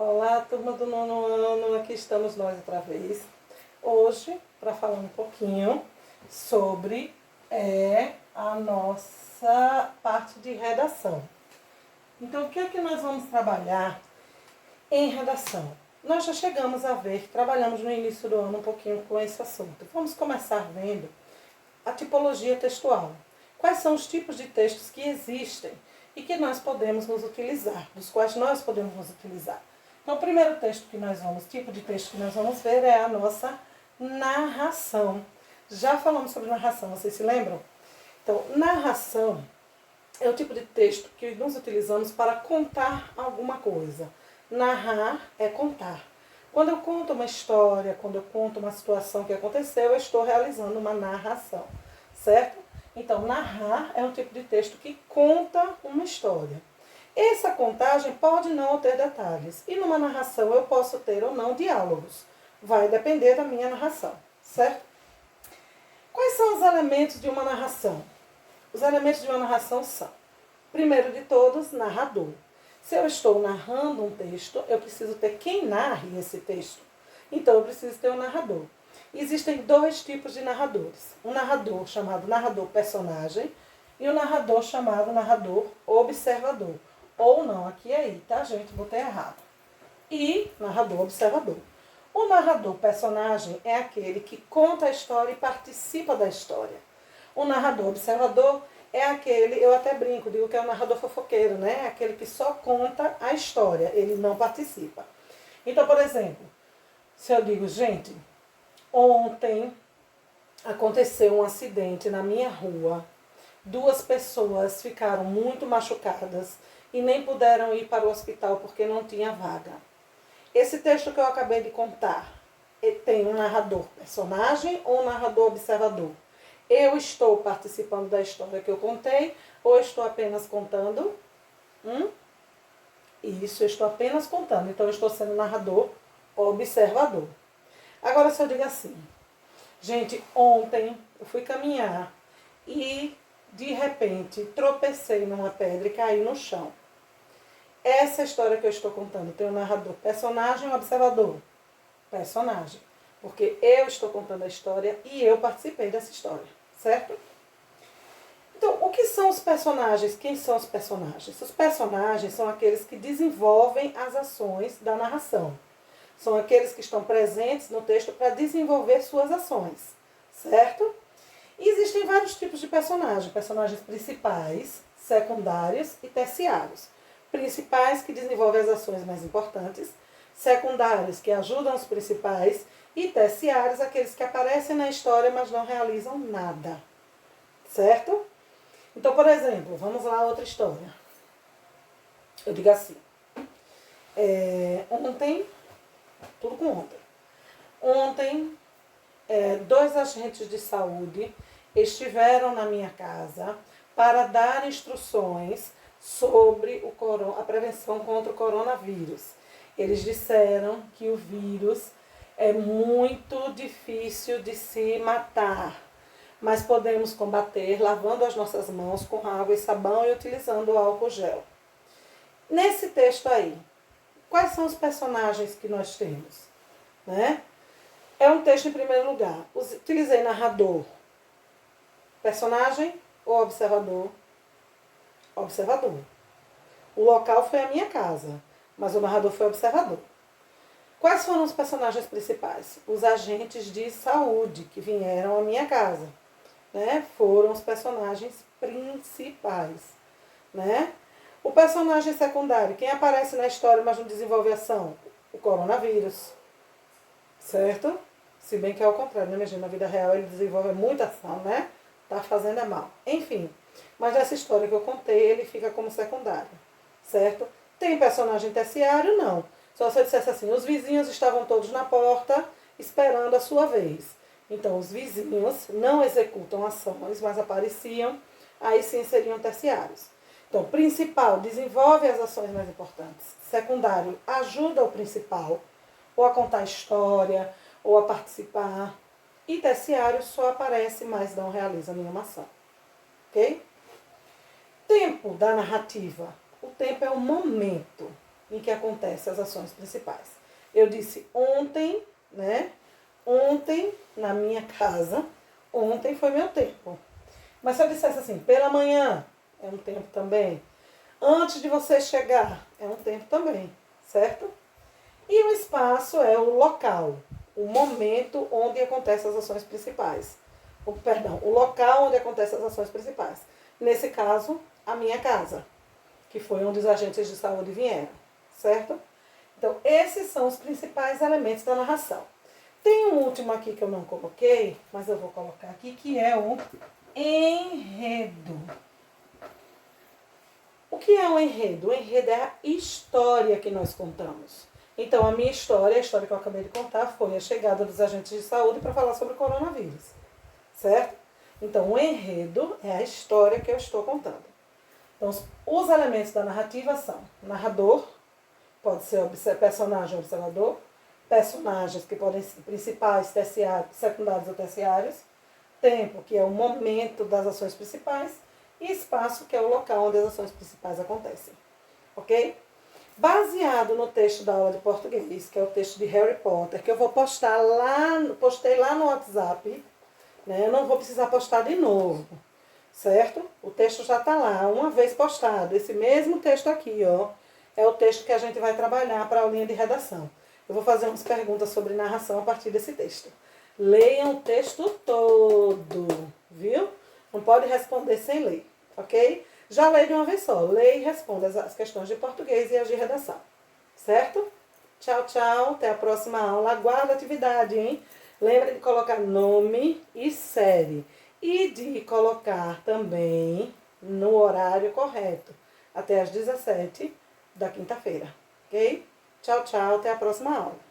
Olá, turma do nono ano, aqui estamos nós outra vez. Hoje, para falar um pouquinho sobre a nossa parte de redação. Então, o que é que nós vamos trabalhar em redação? Nós já chegamos a ver que trabalhamos no início do ano um pouquinho com esse assunto. Vamos começar vendo a tipologia textual. Quais são os tipos de textos que existem e que nós podemos nos utilizar, dos quais nós podemos nos utilizar. Então, o primeiro tipo de texto que nós vamos ver é a nossa narração. Já falamos sobre narração, vocês se lembram? Então, narração é o tipo de texto que nos utilizamos para contar alguma coisa. Narrar é contar. Quando eu conto uma história, quando eu conto uma situação que aconteceu, eu estou realizando uma narração, certo? Então, narrar é um tipo de texto que conta uma história. Essa contagem pode não ter detalhes. E numa narração eu posso ter ou não diálogos. Vai depender da minha narração, certo? Quais são os elementos de uma narração? Os elementos de uma narração são, primeiro de todos, narrador. Se eu estou narrando um texto, eu preciso ter quem narre esse texto. Então, eu preciso ter um narrador. Existem dois tipos de narradores. Um narrador chamado narrador personagem e um narrador chamado narrador observador. Ou não, aqui é aí, tá, gente? Botei errado. E narrador observador. O narrador personagem é aquele que conta a história e participa da história. O narrador observador é aquele, eu até brinco, digo que é o narrador fofoqueiro, né? É aquele que só conta a história, ele não participa. Então, por exemplo, se eu digo, gente, ontem aconteceu um acidente na minha rua, 2 pessoas ficaram muito machucadas e nem puderam ir para o hospital porque não tinha vaga. Esse texto que eu acabei de contar, tem um narrador personagem ou um narrador observador? Eu estou participando da história que eu contei ou estou apenas contando? Isso, eu estou apenas contando. Então, eu estou sendo narrador observador. Agora, se eu digo assim, gente, ontem eu fui caminhar e, de repente, tropecei numa pedra e caí no chão. Essa história que eu estou contando tem um narrador personagem ou observador? Personagem. Porque eu estou contando a história e eu participei dessa história, certo? Então, o que são os personagens? Quem são os personagens? Os personagens são aqueles que desenvolvem as ações da narração. São aqueles que estão presentes no texto para desenvolver suas ações, certo? E existem vários tipos de personagens. Personagens principais, secundários e terciários. Principais, que desenvolvem as ações mais importantes. Secundários, que ajudam os principais. E terciários, aqueles que aparecem na história, mas não realizam nada. Certo? Então, por exemplo, vamos lá, outra história. Eu digo assim. Ontem, tudo com ontem. Ontem, 2 agentes de saúde estiveram na minha casa para dar instruções sobre a prevenção contra o coronavírus. Eles disseram que o vírus é muito difícil de se matar, mas podemos combater lavando as nossas mãos com água e sabão e utilizando o álcool gel. Nesse texto aí, quais são os personagens que nós temos? Né? É um texto, em primeiro lugar, utilizei narrador, personagem ou observador? Observador. O local foi a minha casa, mas o narrador foi observador. Quais foram os personagens principais? Os agentes de saúde que vieram à minha casa, né? Foram os personagens principais, né? O personagem secundário, quem aparece na história, mas não desenvolve ação? O coronavírus, certo? Se bem que é ao contrário, né, minha gente? Na vida real ele desenvolve muita ação, né? Tá fazendo é mal. Enfim, mas nessa história que eu contei, ele fica como secundário, certo? Tem personagem terciário? Não. Só se eu dissesse assim, os vizinhos estavam todos na porta esperando a sua vez. Então, os vizinhos não executam ações, mas apareciam, aí sim seriam terciários. Então, principal, desenvolve as ações mais importantes. Secundário, ajuda o principal, ou a contar a história, ou a participar. E terciário só aparece, mas não realiza nenhuma ação. Ok? Tempo da narrativa. O tempo é o momento. em que acontecem as ações principais. Eu disse ontem, né? Ontem, na minha casa, ontem foi meu tempo. Mas se eu dissesse assim, pela manhã, é um tempo também. Antes de você chegar, é um tempo também, certo? E o espaço é o local, o momento onde acontecem as ações principais. O local onde acontecem as ações principais. Nesse caso, a minha casa, que foi onde os agentes de saúde vieram, certo? Então, esses são os principais elementos da narração. Tem um último aqui que eu não coloquei, mas eu vou colocar aqui, que é o enredo. O que é um enredo? O enredo é a história que nós contamos. Então, a minha história, a história que eu acabei de contar, foi a chegada dos agentes de saúde para falar sobre o coronavírus, certo? Então, o enredo é a história que eu estou contando. Então, os elementos da narrativa são narrador, pode ser personagem observador, personagens que podem ser principais, terciários, secundários ou terciários, tempo, que é o momento das ações principais, e espaço, que é o local onde as ações principais acontecem. Ok? Baseado no texto da aula de português, que é o texto de Harry Potter, que eu vou postar lá, postei lá no WhatsApp, né? Eu não vou precisar postar de novo, certo? O texto já está lá, uma vez postado. Esse mesmo texto aqui, ó, é o texto que a gente vai trabalhar para a aulinha de redação. Eu vou fazer umas perguntas sobre narração a partir desse texto. Leiam o texto todo, viu? Não pode responder sem ler, ok? Já leio de uma vez só. Leia e responda as questões de português e as de redação, certo? Tchau, tchau. Até a próxima aula. Aguarda a atividade, hein? Lembra de colocar nome e série. E de colocar também no horário correto. Até às 17 da quinta-feira, ok? Tchau, tchau. Até a próxima aula.